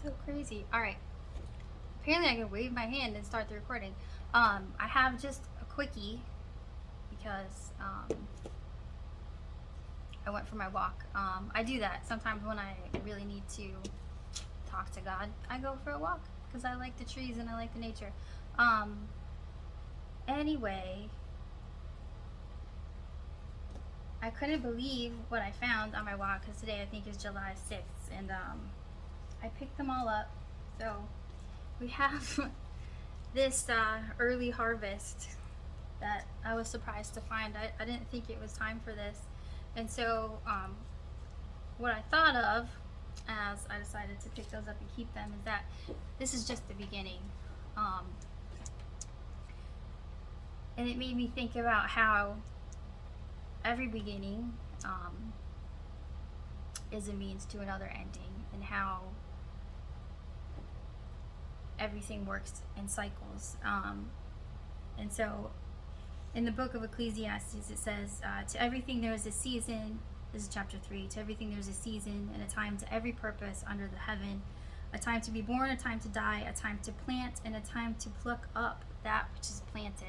So crazy. All right. Apparently, I can wave my hand and start the recording. I have just a quickie because I went for my walk. I do that sometimes when I really need to talk to God. I go for a walk because I like the trees and I like the nature. Anyway, I couldn't believe what I found on my walk because today I think is July 6th, and I picked them all up. So we have this early harvest that I was surprised to find. I didn't think it was time for this. And so what I thought of as I decided to pick those up and keep them is that this is just the beginning. And it made me think about how every beginning is a means to another ending, and how everything works in cycles. And so in the book of Ecclesiastes, it says, to everything there is a season. This is chapter 3. To everything there is a season and a time to every purpose under the heaven. A time to be born, a time to die, a time to plant, and a time to pluck up that which is planted.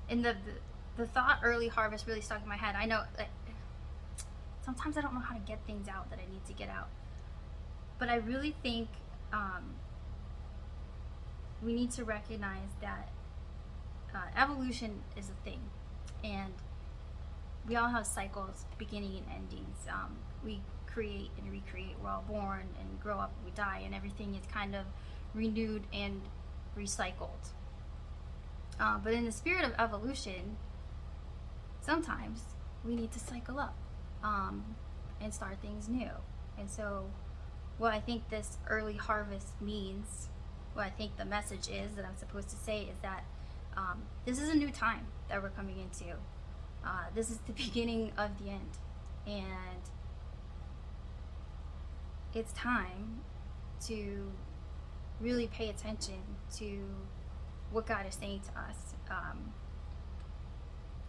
And the thought early harvest really stuck in my head. I know, like, sometimes I don't know how to get things out that I need to get out. But I really think we need to recognize that evolution is a thing. And we all have cycles, beginning and endings. We create and recreate. We're all born and grow up and we die, and everything is kind of renewed and recycled. But in the spirit of evolution, sometimes we need to cycle up and start things new. And so what I think this early harvest means, what I think the message is that I'm supposed to say, is that this is a new time that we're coming into. This is the beginning of the end. And it's time to really pay attention to what God is saying to us,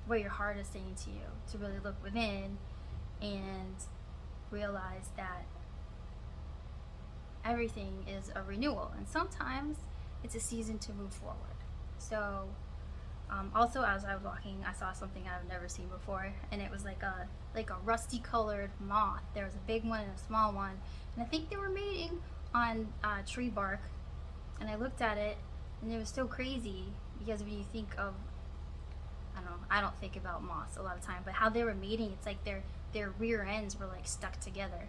what your heart is saying to you, to really look within and realize that everything is a renewal, and sometimes it's a season to move forward. So also, as I was walking, I saw something I've never seen before, and it was like a rusty colored moth. There was a big one and a small one, and I think they were mating on tree bark. And I looked at it, and it was so crazy because when you think of, I don't think about moths a lot of time, but how they were mating, it's like their rear ends were like stuck together.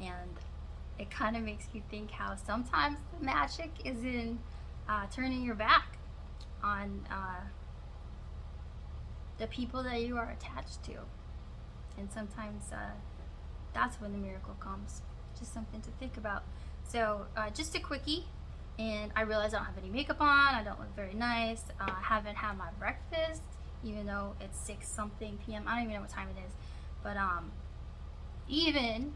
And it kind of makes you think how sometimes the magic is in turning your back on the people that you are attached to. And sometimes that's when the miracle comes. Just something to think about. So just a quickie. And I realize I don't have any makeup on. I don't look very nice. I haven't had my breakfast, even though it's 6-something p.m. I don't even know what time it is. But even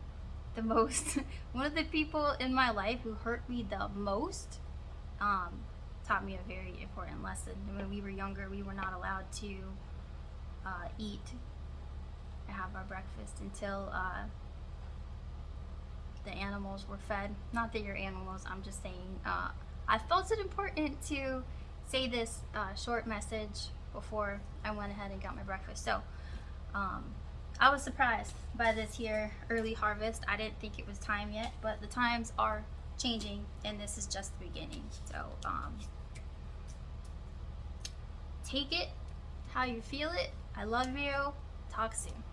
the most, one of the people in my life who hurt me the most taught me a very important lesson. When we were younger, we were not allowed to eat and have our breakfast until the animals were fed. Not that you're animals, I'm just saying I felt it important to say this short message before I went ahead and got my breakfast. So I was surprised by this here early harvest. I didn't think it was time yet, but the times are changing, and this is just the beginning. So take it how you feel it. I love you. Talk soon.